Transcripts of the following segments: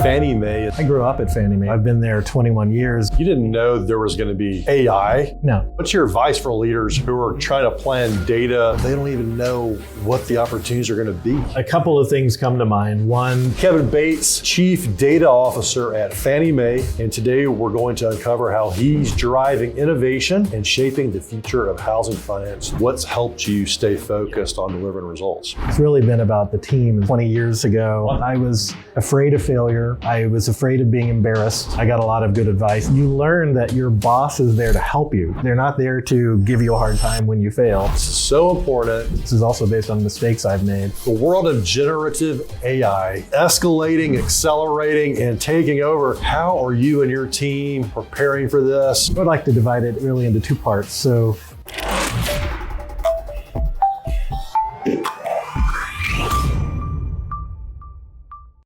Fannie Mae. I grew up at Fannie Mae. I've been there 21 years. You didn't know there was going to be AI? No. What's your advice for leaders who are trying to plan data? They don't even know what the opportunities are going to be. A couple of things come to mind. One, Kevin Bates, Chief Data Officer at Fannie Mae, and today we're going to uncover how he's driving innovation and shaping the future of housing finance. What's helped you stay focused on delivering results? it's really been about the team. 20 years ago, I was afraid of failure. I was afraid of being embarrassed. I got a lot of good advice. You learn that your boss is there to help you. They're not there to give you a hard time when you fail. This is so important. This is also based on mistakes I've made. The world of generative AI, escalating, accelerating, and taking over. How are you and your team preparing for this? I would like to divide it really into two parts. So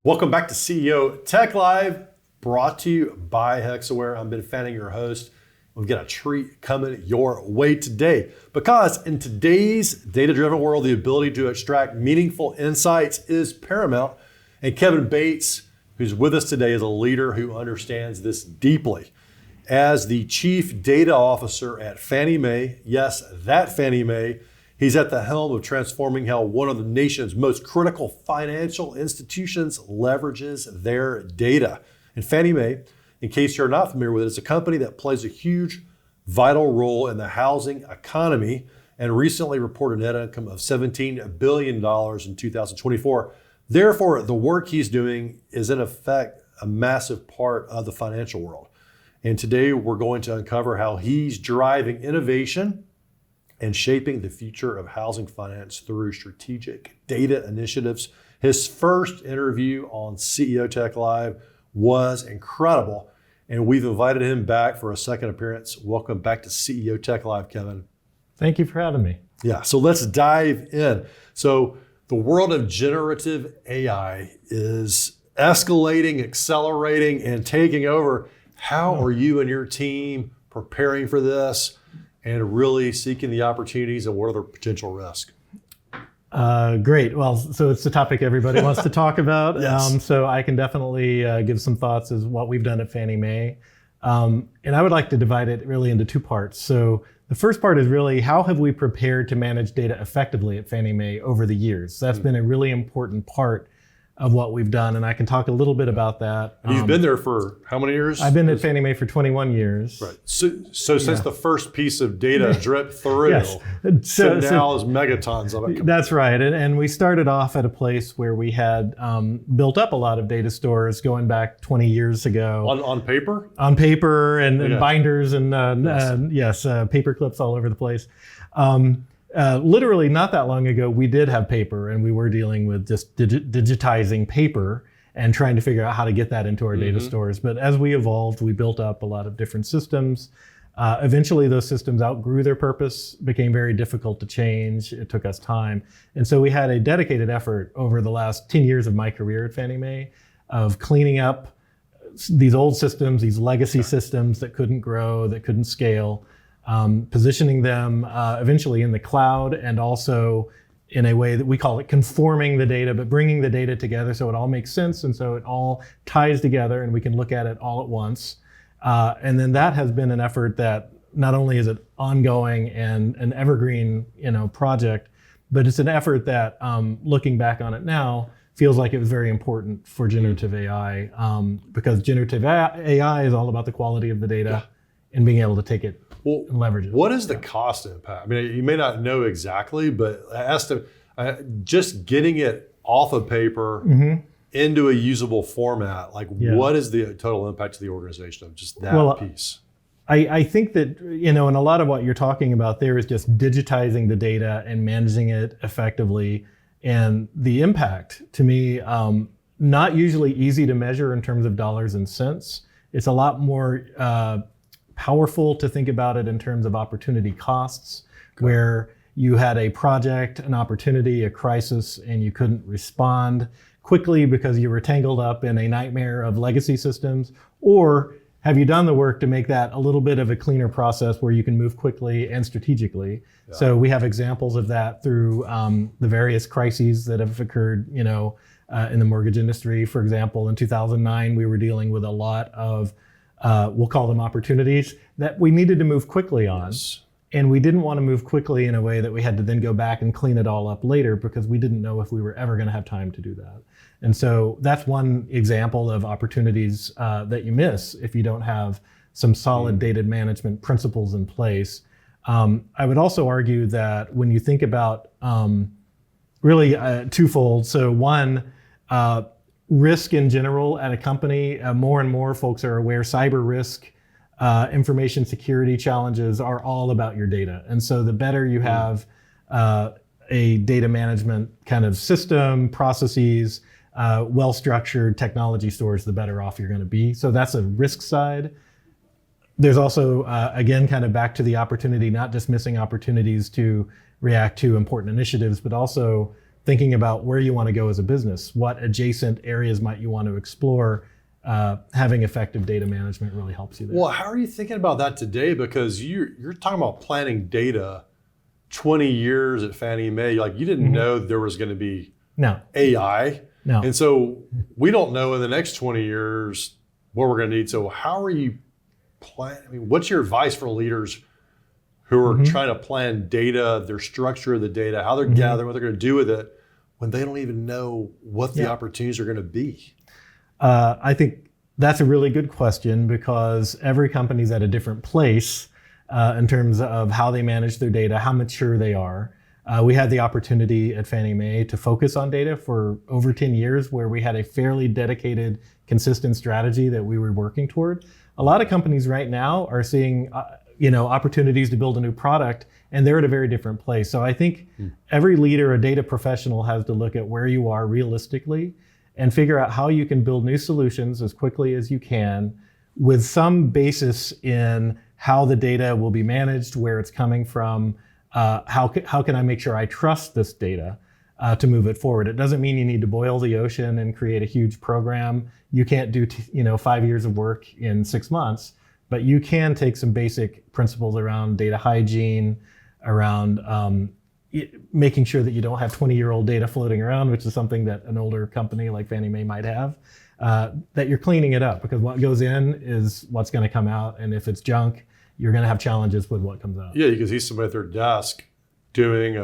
welcome back to CEO Tech Live, brought to you by Hexaware. I'm Ben Fanning, your host. We've got a treat coming your way today because in today's data-driven world, the ability to extract meaningful insights is paramount. And Kevin Bates, who's with us today, is a leader who understands this deeply. As the Chief Data Officer at Fannie Mae, yes, that Fannie Mae, he's at the helm of transforming how one of the nation's most critical financial institutions leverages their data. And Fannie Mae, in case you're not familiar with it, is a company that plays a huge, vital role in the housing economy and recently reported net income of $17 billion in 2024. Therefore, the work he's doing is in effect a massive part of the financial world. And today we're going to uncover how he's driving innovation and shaping the future of housing finance through strategic data initiatives. His first interview on CEO Tech Live was incredible, and we've invited him back for a second appearance. Welcome back to CEO Tech Live, Kevin. thank you for having me. Yeah, so let's dive in. So the world of generative AI is escalating, accelerating, and taking over. How are you and your team preparing for this and really seeking the opportunities, and what are the potential risks? Great. Well, so it's the topic everybody wants to talk about. Yes. So I can definitely give some thoughts as what we've done at Fannie Mae. And I would like to divide it really into two parts. So the first part is really how have we prepared to manage data effectively at Fannie Mae over the years? That's been a really important part of what we've done, and I can talk a little bit about that. You've been there for how many years? I've been at Fannie Mae for 21 years. Right. So since the first piece of data dripped through, Yes. so now there's megatons of it. That's right. And we started off at a place where we had built up a lot of data stores going back 20 years ago. On paper? On paper and Yeah. binders and paper clips all over the place. Literally not that long ago, we did have paper, and we were dealing with just digitizing paper and trying to figure out how to get that into our data stores. But as we evolved, we built up a lot of different systems. Eventually, those systems outgrew their purpose, became very difficult to change. It took us time. And so we had a dedicated effort over the last 10 years of my career at Fannie Mae of cleaning up these old systems, these legacy systems that couldn't grow, that couldn't scale, positioning them eventually in the cloud, and also in a way that we call it conforming the data, but bringing the data together so it all makes sense and so it all ties together and we can look at it all at once. And then that has been an effort that not only is it ongoing and an evergreen project, but it's an effort that looking back on it now feels like it was very important for generative AI because generative AI is all about the quality of the data and being able to take it and leverage it. What is the cost impact? I mean, you may not know exactly, but as to just getting it off of paper into a usable format, like what is the total impact to the organization of just that piece? I think that, and a lot of what you're talking about there is just digitizing the data and managing it effectively. And the impact, to me, not usually easy to measure in terms of dollars and cents. It's a lot more powerful to think about it in terms of opportunity costs, where you had a project, an opportunity, a crisis, and you couldn't respond quickly because you were tangled up in a nightmare of legacy systems? Or have you done the work to make that a little bit of a cleaner process where you can move quickly and strategically? So we have examples of that through the various crises that have occurred, in the mortgage industry. For example, in 2009, we were dealing with a lot of, we'll call them opportunities, that we needed to move quickly on. Yes. And we didn't want to move quickly in a way that we had to then go back and clean it all up later, because we didn't know if we were ever going to have time to do that. And so that's one example of opportunities that you miss if you don't have some solid data management principles in place. I would also argue that when you think about really twofold. So one, risk in general at a company, more and more folks are aware cyber risk, information security challenges are all about your data. And so the better you have a data management kind of system, processes, well-structured technology stores, the better off you're going to be. So that's a risk side. There's also, again, kind of back to the opportunity, not just missing opportunities to react to important initiatives, but also thinking about where you want to go as a business. What adjacent areas might you want to explore? Having effective data management really helps you there. Well, how are you thinking about that today? Because you're talking about planning data 20 years at Fannie Mae. Like, you didn't know there was going to be AI. No. And so we don't know in the next 20 years what we're going to need. So how are you planning? I mean, what's your advice for leaders who are trying to plan data, their structure of the data, how they're gathering, what they're going to do with it, when they don't even know what the opportunities are going to be? I think that's a really good question, because every company's at a different place in terms of how they manage their data, how mature they are. We had the opportunity at Fannie Mae to focus on data for over 10 years, where we had a fairly dedicated, consistent strategy that we were working toward. A lot of companies right now are seeing opportunities to build a new product, and they're at a very different place. So I think every leader, a data professional, has to look at where you are realistically and figure out how you can build new solutions as quickly as you can, with some basis in how the data will be managed, where it's coming from, how can I make sure I trust this data to move it forward. It doesn't mean you need to boil the ocean and create a huge program. You can't do 5 years of work in 6 months, but you can take some basic principles around data hygiene, around making sure that you don't have 20-year-old data floating around, which is something that an older company like Fannie Mae might have, that you're cleaning it up, because what goes in is what's going to come out. And if it's junk, you're going to have challenges with what comes out. Yeah, you can see somebody at their desk doing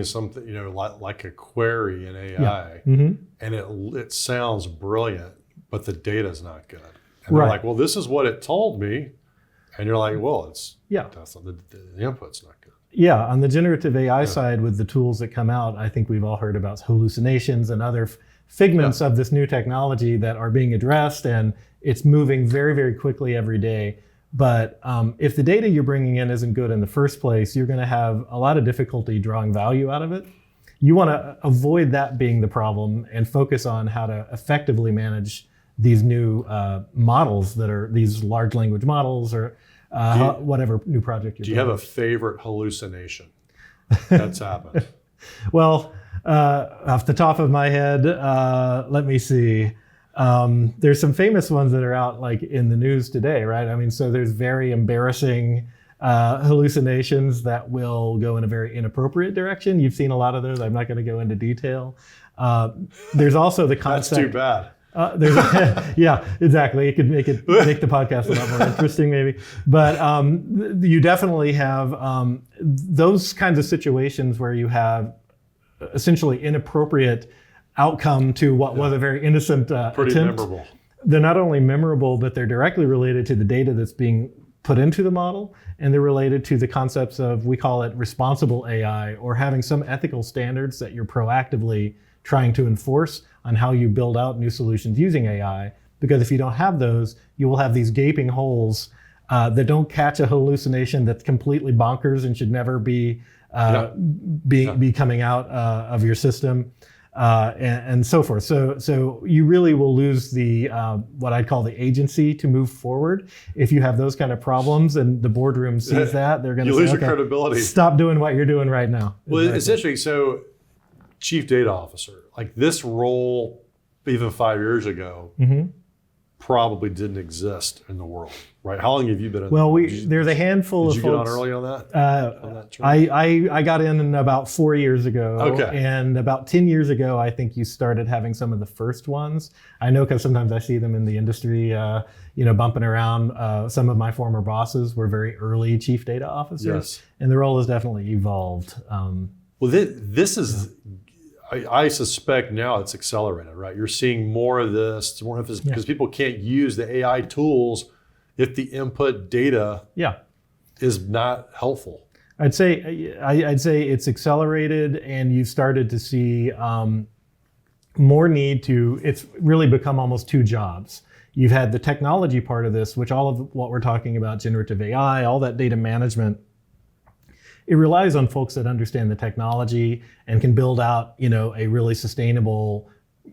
something, like a query in AI, and it sounds brilliant, but the data's not good. And they're like, well, this is what it told me. And you're like, well, that's not, the input's not good. Yeah, on the generative AI side, with the tools that come out, I think we've all heard about hallucinations and other figments of this new technology that are being addressed, and it's moving very, very quickly every day. But if the data you're bringing in isn't good in the first place, you're going to have a lot of difficulty drawing value out of it. You want to avoid that being the problem and focus on how to effectively manage these new models that are these large language models, or whatever new project you're doing. Do you have a favorite hallucination that's happened? Well, off the top of my head, let me see. There's some famous ones that are out, like in the news today, right? I mean, so there's very embarrassing hallucinations that will go in a very inappropriate direction. You've seen a lot of those. I'm not going to go into detail. There's also the concept. That's too bad. Yeah, exactly. It could make the podcast a lot more interesting, maybe. But you definitely have those kinds of situations where you have essentially inappropriate outcome to what was a very innocent Pretty attempt. memorable. They're not only memorable, but they're directly related to the data that's being put into the model, and they're related to the concepts of, we call it responsible AI, or having some ethical standards that you're proactively trying to enforce on how you build out new solutions using AI. Because if you don't have those, you will have these gaping holes that don't catch a hallucination that's completely bonkers and should never be coming out of your system, and so forth. So you really will lose the what I'd call the agency to move forward if you have those kind of problems, and the boardroom sees that. They're going to lose your credibility. Stop doing what you're doing right now. Well, it's interesting. So, chief data officer, like this role, even 5 years ago, probably didn't exist in the world, right? How long have you been in? Well, there's a handful of folks. Did you get on early on that? I got in about 4 years ago. Okay. And about 10 years ago, I think you started having some of the first ones. I know because sometimes I see them in the industry, bumping around. Some of my former bosses were very early chief data officers. Yes. And the role has definitely evolved. Well, this is, I suspect now it's accelerated, right? You're seeing more of this, it's more emphasis, because people can't use the AI tools if the input data is not helpful. I'd say it's accelerated, and you've started to see more need to. It's really become almost two jobs. You've had the technology part of this, which all of what we're talking about, generative AI, all that data management. It relies on folks that understand the technology and can build out, a really sustainable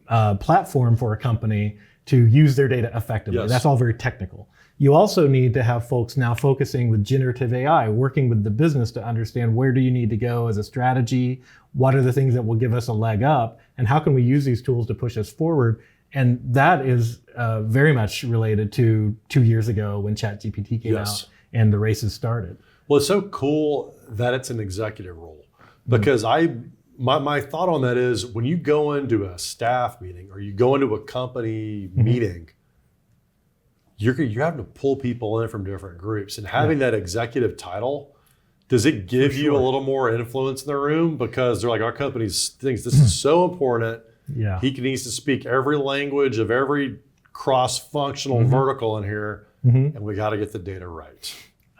platform for a company to use their data effectively. Yes. That's all very technical. You also need to have folks now focusing with generative AI, working with the business to understand where do you need to go as a strategy, what are the things that will give us a leg up, and how can we use these tools to push us forward. And that is very much related to 2 years ago when ChatGPT came out and the races started. Well, it's so cool that it's an executive role, because my thought on that is when you go into a staff meeting or you go into a company meeting, you're having to pull people in from different groups, and having that executive title, does it give you a little more influence in the room? Because they're like, our company thinks this is so important. Yeah. He needs to speak every language of every cross-functional vertical in here, and we got to get the data right.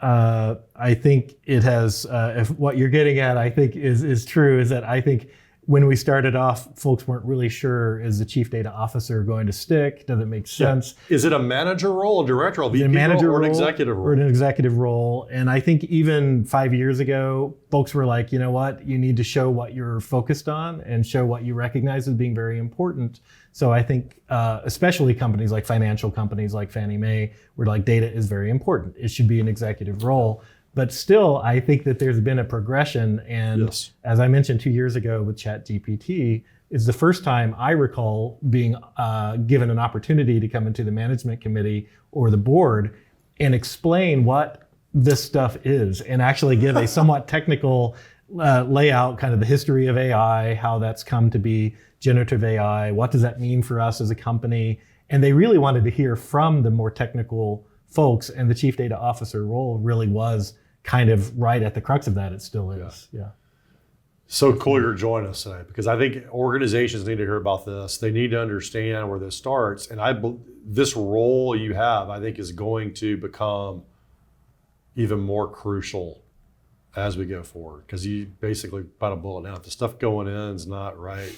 I think it has, if what you're getting at, I think is true, is that I think when we started off, folks weren't really sure, is the chief data officer going to stick? Does it make sense? Yeah. Is it a manager role, a director, a VP manager role, or role, an executive role? Or an executive role. And I think even 5 years ago, folks were like, you know what, you need to show what you're focused on and show what you recognize as being very important. So I think especially companies like financial companies like Fannie Mae, where like data is very important. It should be an executive role. But still, I think that there's been a progression. And as I mentioned 2 years ago with ChatGPT, is the first time I recall being given an opportunity to come into the management committee or the board and explain what this stuff is, and actually give a somewhat technical layout, kind of the history of AI, how that's come to be generative AI, what does that mean for us as a company? And they really wanted to hear from the more technical folks, and the chief data officer role really was kind of right at the crux of that. It still is. Yeah. So cool you're joining us today, because I think organizations need to hear about this. They need to understand where this starts. And this role you have, I think, is going to become even more crucial as we go forward, because you basically bite a bullet now. If the stuff going in is not right,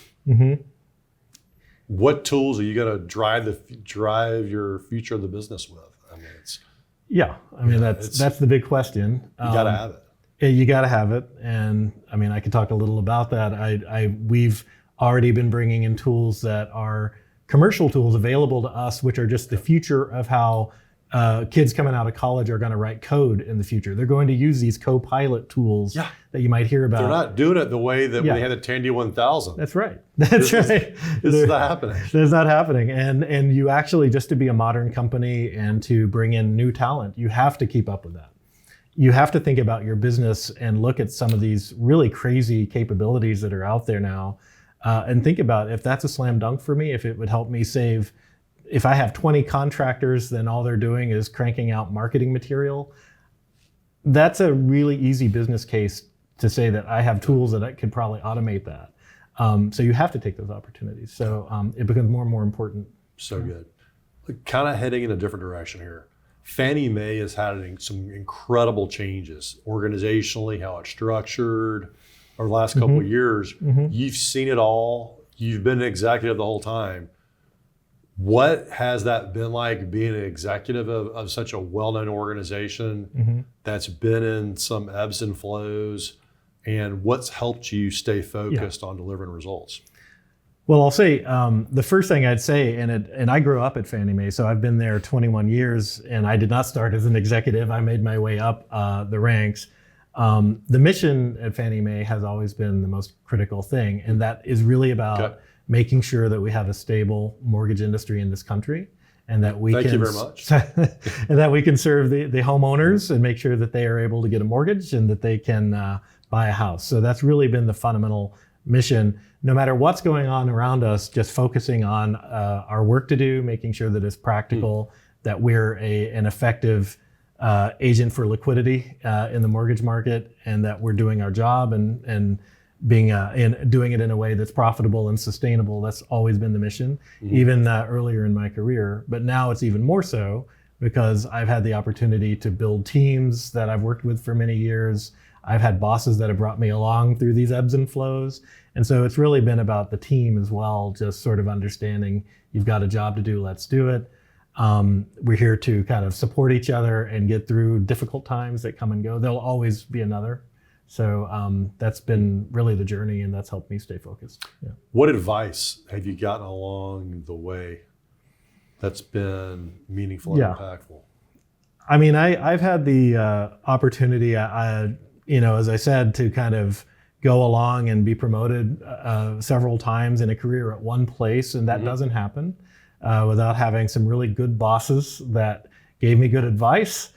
what tools are you going to drive your future of the business with? I mean, that's the big question. You got to have it. You got to have it. And I mean, I could talk a little about that. We've already been bringing in tools that are commercial tools available to us, which are just the future of how kids coming out of college are going to write code in the future. They're going to use these co-pilot tools that you might hear about. They're not doing it the way that when they had the Tandy 1000. That's right. This is not happening. It's not happening. And you actually, just to be a modern company and to bring in new talent, you have to keep up with that. You have to think about your business and look at some of these really crazy capabilities that are out there now, and think about if that's a slam dunk for me, if it would help me save. If I have 20 contractors, then all they're doing is cranking out marketing material. That's a really easy business case to say that I have tools that I could probably automate that. So you have to take those opportunities. So it becomes more and more important. So good. Kind of heading in a different direction here. Fannie Mae has had some incredible changes organizationally, how it's structured over the last couple of years. You've seen it all. You've been an executive the whole time. What has that been like, being an executive of such a well-known organization that's been in some ebbs and flows, and what's helped you stay focused on delivering results? Well, I'll say the first thing I'd say, and I grew up at Fannie Mae, so I've been there 21 years, and I did not start as an executive. I made my way up the ranks. The mission at Fannie Mae has always been the most critical thing, and that is really about making sure that we have a stable mortgage industry in this country, and that we Thank can, you very much. and that we can serve the homeowners and make sure that they are able to get a mortgage and that they can buy a house. So that's really been the fundamental mission. No matter what's going on around us, just focusing on our work to do, making sure that it's practical, that we're an effective agent for liquidity in the mortgage market, and that we're doing our job and being doing it in a way that's profitable and sustainable. That's always been the mission, even earlier in my career. But now it's even more so because I've had the opportunity to build teams that I've worked with for many years. I've had bosses that have brought me along through these ebbs and flows. And so it's really been about the team as well, just sort of understanding you've got a job to do, let's do it. We're here to kind of support each other and get through difficult times that come and go. There'll always be another. So that's been really the journey, and that's helped me stay focused. Yeah. What advice have you gotten along the way that's been meaningful and impactful? I mean, I've had the opportunity, as I said, to kind of go along and be promoted several times in a career at one place, and that doesn't happen without having some really good bosses that gave me good advice.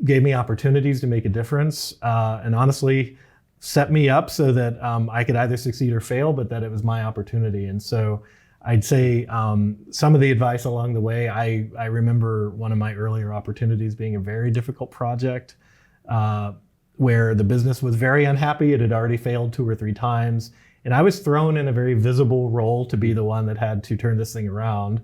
Gave me opportunities to make a difference, and honestly set me up so that I could either succeed or fail, but that it was my opportunity. And so I'd say some of the advice along the way, I remember one of my earlier opportunities being a very difficult project where the business was very unhappy. It had already failed 2 or 3 times. And I was thrown in a very visible role to be the one that had to turn this thing around.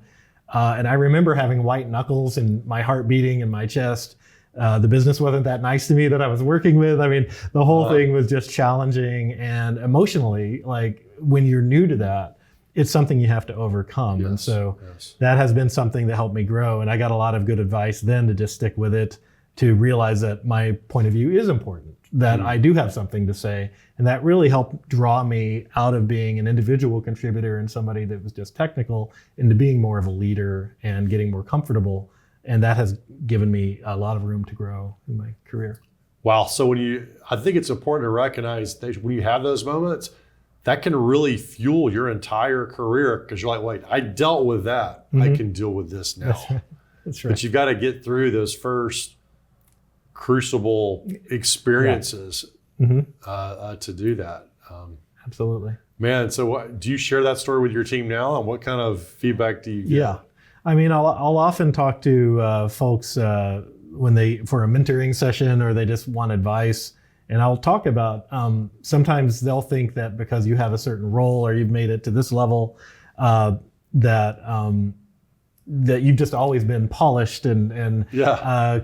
And I remember having white knuckles and my heart beating in my chest. The business wasn't that nice to me that I was working with. I mean, the whole thing was just challenging, and emotionally, like when you're new to that, it's something you have to overcome. Yes, and so that has been something that helped me grow. And I got a lot of good advice then to just stick with it, to realize that my point of view is important, that I do have something to say. And that really helped draw me out of being an individual contributor and somebody that was just technical into being more of a leader and getting more comfortable. And that has given me a lot of room to grow in my career. Wow. So I think it's important to recognize that when you have those moments, that can really fuel your entire career, because you're like, wait, I dealt with that. I can deal with this now. That's right. But you've got to get through those first crucible experiences to do that. Absolutely. Man, so do you share that story with your team now? And what kind of feedback do you get? Yeah. I mean, I'll often talk to folks when for a mentoring session, or they just want advice. And I'll talk about, sometimes they'll think that because you have a certain role or you've made it to this level, that you've just always been polished and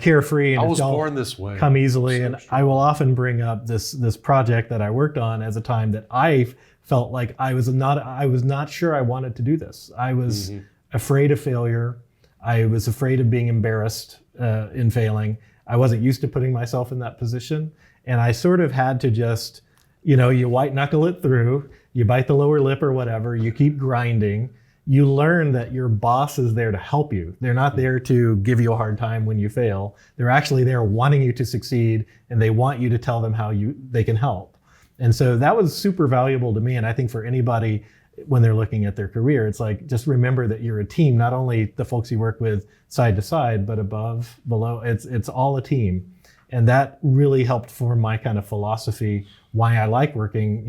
carefree, and I was born this way. Come easily. And I will often bring up this project that I worked on as a time that I felt like I was not sure I wanted to do this. I was afraid of failure. I was afraid of being embarrassed in failing. I wasn't used to putting myself in that position. And I sort of had to just, you white knuckle it through, you bite the lower lip or whatever, you keep grinding. You learn that your boss is there to help you. They're not there to give you a hard time when you fail. They're actually there wanting you to succeed, and they want you to tell them how they can help. And so that was super valuable to me. And I think for anybody, when they're looking at their career, it's like, just remember that you're a team, not only the folks you work with side to side, but above, below, it's all a team. And that really helped form my kind of philosophy, why I like working,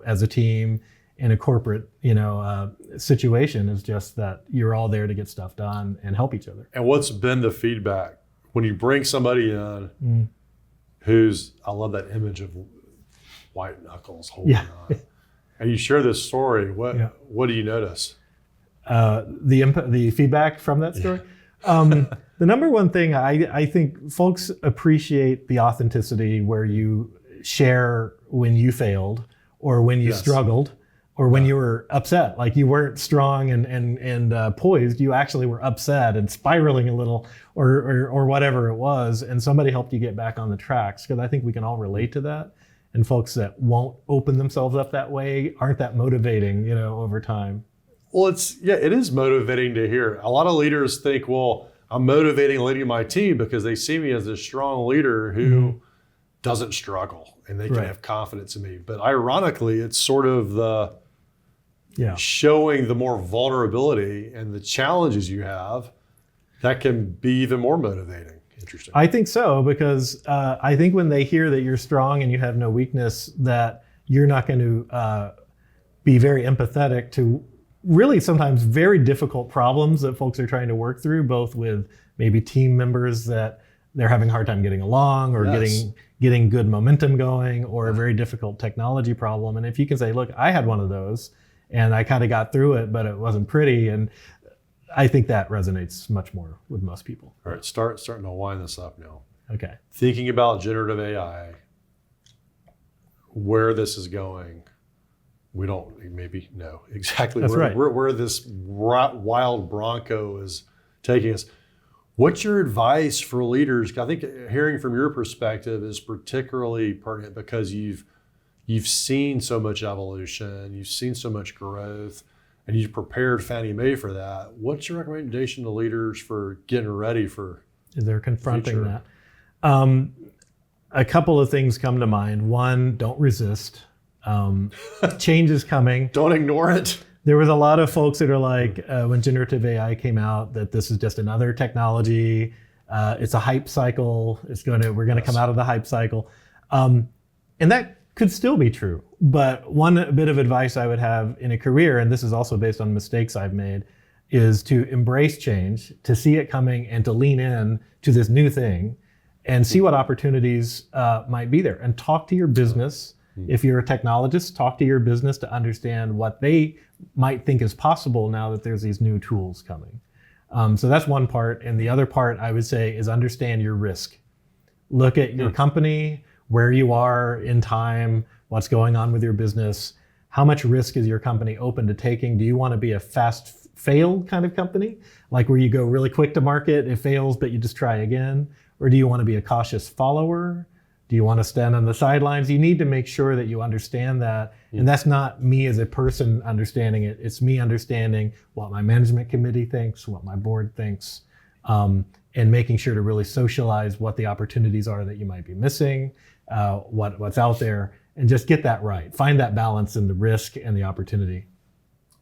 as a team in a corporate, situation, is just that you're all there to get stuff done and help each other. And what's been the feedback when you bring somebody in I love that image of white knuckles holding on, and you share this story, what do you notice? The feedback from that story? The number one thing, I think folks appreciate the authenticity where you share when you failed, or when you struggled, or when you were upset, like you weren't strong and poised, you actually were upset and spiraling a little, or whatever it was, and somebody helped you get back on the tracks. Because I think we can all relate to that. And folks that won't open themselves up that way aren't that motivating, over time. Well, it is motivating to hear. A lot of leaders think, well, I'm motivating and leading my team because they see me as a strong leader who doesn't struggle, and they can have confidence in me. But ironically, it's sort of Yeah. showing the more vulnerability and the challenges you have, that can be even more motivating. Interesting. I think so, because I think when they hear that you're strong and you have no weakness, that you're not going to be very empathetic to really sometimes very difficult problems that folks are trying to work through, both with maybe team members that they're having a hard time getting along, or getting good momentum going, or a very difficult technology problem. And if you can say, look, I had one of those and I kind of got through it, but it wasn't pretty. And I think that resonates much more with most people. All right, starting to wind this up now. Okay. Thinking about generative AI, where this is going, we don't maybe know exactly where this wild bronco is taking us. What's your advice for leaders? I think hearing from your perspective is particularly pertinent because you've seen so much evolution, you've seen so much growth, and you've prepared Fannie Mae for that. What's your recommendation to leaders for getting ready for they're confronting future? that? A couple of things come to mind. One, don't resist. Change is coming. Don't ignore it. There was a lot of folks that are like, when generative AI came out, that this is just another technology. It's a hype cycle. We're gonna come out of the hype cycle, and that could still be true. But one bit of advice I would have in a career, and this is also based on mistakes I've made, is to embrace change, to see it coming, and to lean in to this new thing, and see what opportunities might be there, and talk to your business. If you're a technologist, talk to your business to understand what they might think is possible now that there's these new tools coming. So that's one part. And the other part I would say is understand your risk. Look at your company, where you are in time, what's going on with your business. How much risk is your company open to taking? Do you want to be a fast fail kind of company? Like where you go really quick to market, it fails, but you just try again? Or do you want to be a cautious follower? Do you want to stand on the sidelines? You need to make sure that you understand that. And that's not me as a person understanding it. It's me understanding what my management committee thinks, what my board thinks, and making sure to really socialize what the opportunities are that you might be missing, what's out there, and just get that right. Find that balance in the risk and the opportunity.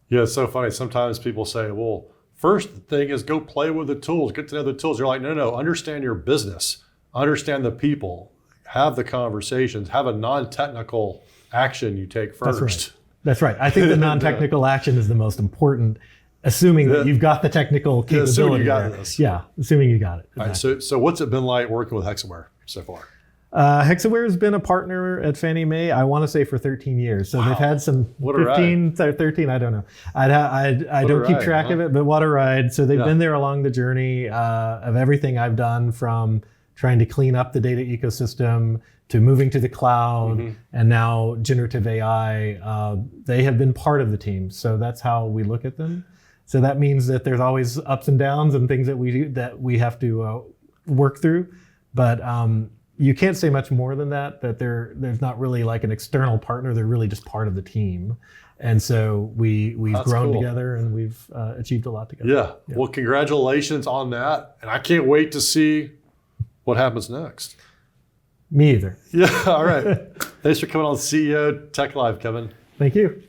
Yeah, it's so funny. Sometimes people say, well, first thing is go play with the tools, get to know the tools. You're like, no, understand your business, understand the people. Have the conversations, have a non-technical action you take first. That's right. I think the non-technical action is the most important, assuming that you've got the technical capability. Assuming you got this. Yeah, assuming you got it. Exactly. All right, so what's it been like working with Hexaware so far? Hexaware has been a partner at Fannie Mae, I want to say, for 13 years. So they've had some 15, 13, I don't know. I don't keep track of it, but what a ride. So they've been there along the journey of everything I've done, from trying to clean up the data ecosystem to moving to the cloud, and now generative AI. They have been part of the team. So that's how we look at them. So that means that there's always ups and downs and things that we do that we have to work through. But you can't say much more than that there's not really like an external partner. They're really just part of the team. And so we've grown together, and we've achieved a lot together. Yeah. Well, congratulations on that. And I can't wait to see what happens next. Me either. Yeah, all right. Thanks for coming on CEO Tech Live, Kevin. Thank you.